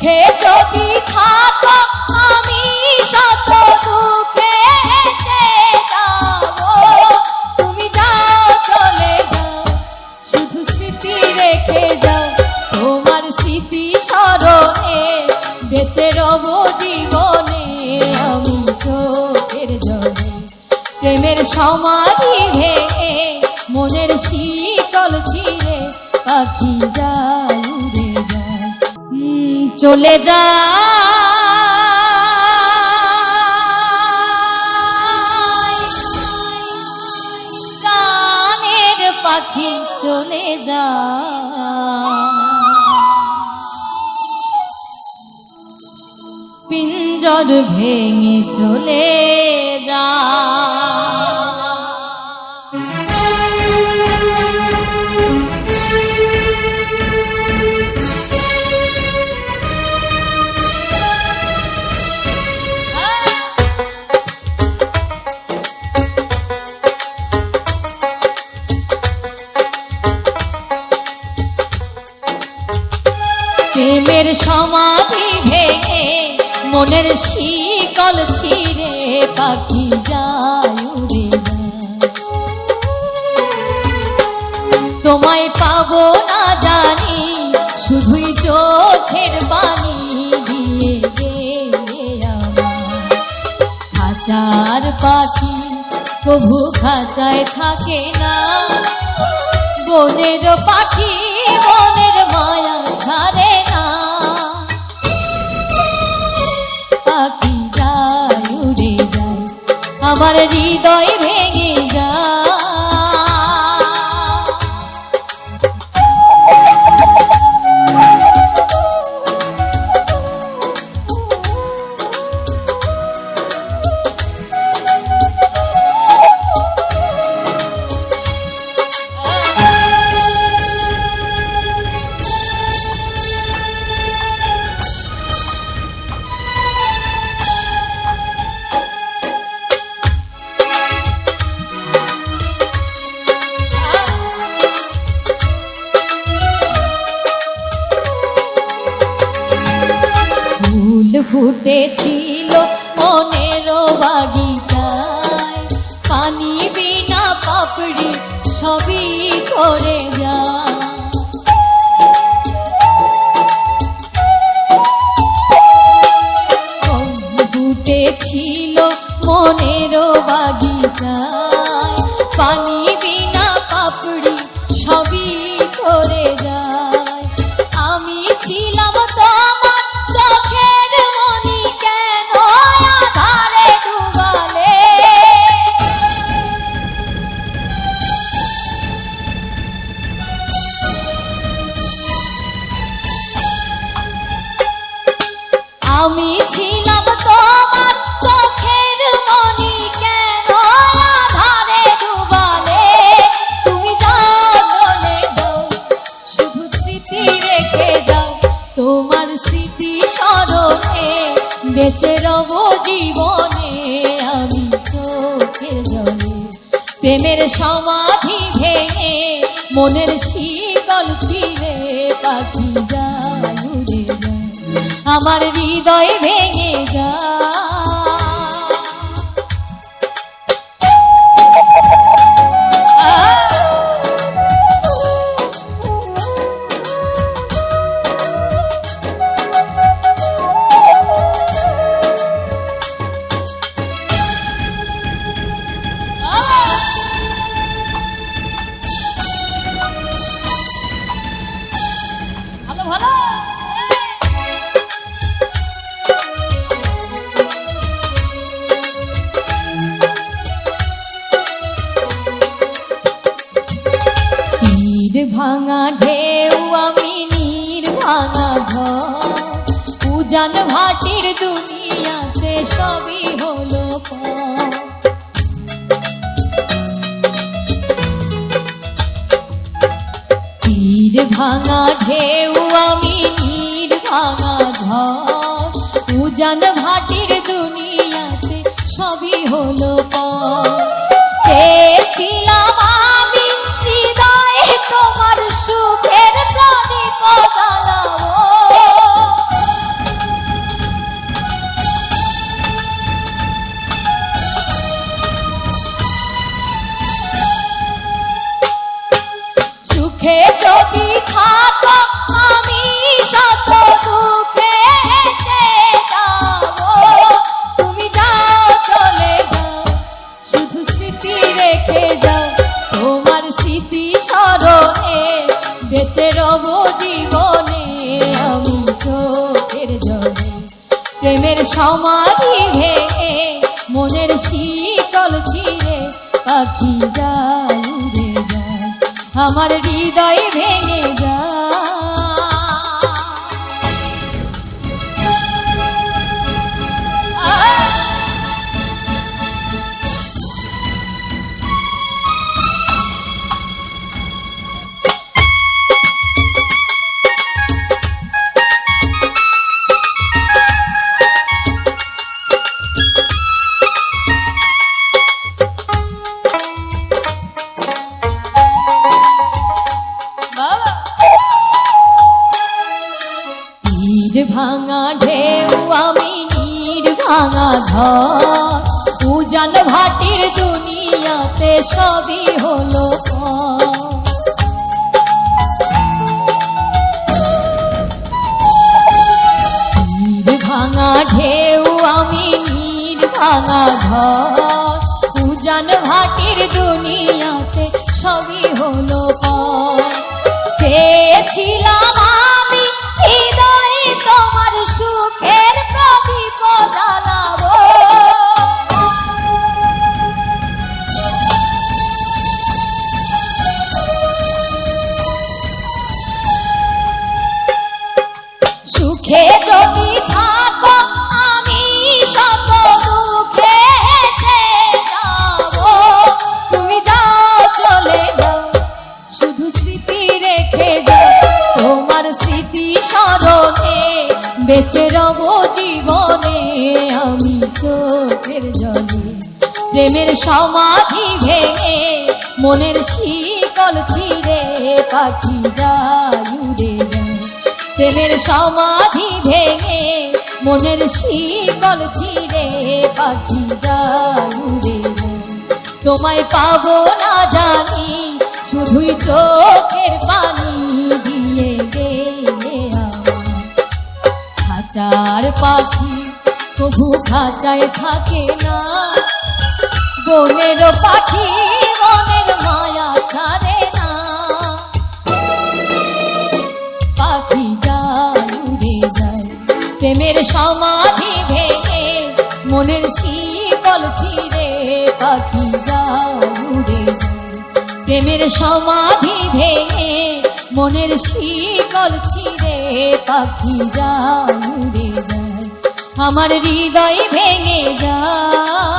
সুখে যদি থাকো আমি শত দুঃখে এসে যাব। তুমি যাও চলে যাও, শুধু স্মৃতি রেখে যাও। তোমার স্মৃতি স্মরণে বেঁচে রব জীবনে আমি চোখের জলে। প্রেমের সমাধি ভেঙে মনের শীতল চিরে পাখি যায় উড়ে যায়, চলে যায় গানের পাখি চলে যায়। পিঞ্জর ভেঙে চলে যায়। প্রেমের সমাধি ভেঙে মনের শিকল ছিঁড়ে পাখি যায় উড়ে যায়। তোমায় পাবো না জানি, শুধুই চোখের পানি দিয়ে গেলে আমার। খাঁচার পাখি প্রভু খাঁচায় থাকে না, বনের পাখি বনের মায়া ছাড়ে না। পাখি যায় উড়ে যায়, আমার হৃদয় ভেঙে যায়। ফুটেছিল মনের বাগিচায়, পানি বিনা পাপড়ি সবই ঝরে যায়। ফুটেছিল মনের বাগিচায়, পানি বিনা পাপড়ি সবই ঝরে যায়। আমি ছিলাম তোমার চোখের মনি, কেন আধারে ডুবালে? আমি ছিলাম তোমার চোখের মনি, কেন আধারে ডুবালে? তুমি যাও চলে যাও, শুধু স্মৃতি রেখে যাও। তোমার স্মৃতি স্মরণে বেঁচে রব জীবনে আমি চোখের জলে। প্রেমের সমাধি ভেঙে মনের শিকল ছিঁড়ে পাখি যায় উড়ে যায়, আমার হৃদয় ভেঙে যায়। ভালো ভালো তীর ভাঙা ঢেউ আমি নীর ভাঙা ঘর, উজান ভাটির দুনিয়াতে সবই হলো পর। তীর ভাঙা ঢেউ আমি নীর ভাঙা ঘর, উজান ভাটির দুনিয়াতে সবই হলো পর। চেয়েছিলাম আমি হৃদয়ে তোমার সুখের প্রদীপ জ্বালাবো, যদি থাকো আমি শত দুঃখে হেসে যাব, তুমি যাও চলে যাও শুধু স্মৃতি রেখে যাও, তোমার স্মৃতি স্মরণে বেঁচে রব জীবনে আমি চোখের জলে। প্রেমের সমাধি ভেঙে মনের শিকল ছিঁড়ে পাখি যায় উড়ে যায়, আমার হৃদয় ভেঙে যায়। ভাঙা ঢেউ আমি নীর ভাঙা ঘর, উজান ভাটির দুনিয়াতে সবই হলো নীর ভাঙা ঢেউ আমি নীর ভাঙা ঘর, উজান ভাটির দুনিয়াতে সবই হলো চেয়েছিলাম আমি হৃদয়ে তোমার সুখের প্রদীপ জ্বালাবো, সুখে যদি থাকো আমি শত দুঃখে হেসে যাব, তুমি যাও চলে যাও শুধু স্মৃতি রেখে যাও, তোমার স্মৃতি স্মরণে বেঁচে রব জীবনে আমি চোখের জলে। প্রেমের সমাধি ভেঙে মনের শিকল ছিঁড়ে পাখি যায় উড়ে যায়, প্রেমের সমাধি ভেঙে মনের শিকল ছিঁড়ে পাখি যায় উড়ে যায়, তোমায় পাবো না জানি শুধুই চোখের পানি দিয়ে গেলে আমার। খাঁচার পাখি তবু খাঁচায় থাকে না, বনের পাখি বনের মায়া ছাড়ে না, পাখি যায় উড়ে যায় প্রেমের সমাধি ভেঙে মনের শিকল ছিঁড়ে পাখি যায় উড়ে যায়, প্রেমের সমাধি ভেঙে মনের শিকল ছিঁড়ে পাখি যায় উড়ে যায়, আমার হৃদয় ভেঙে যায়।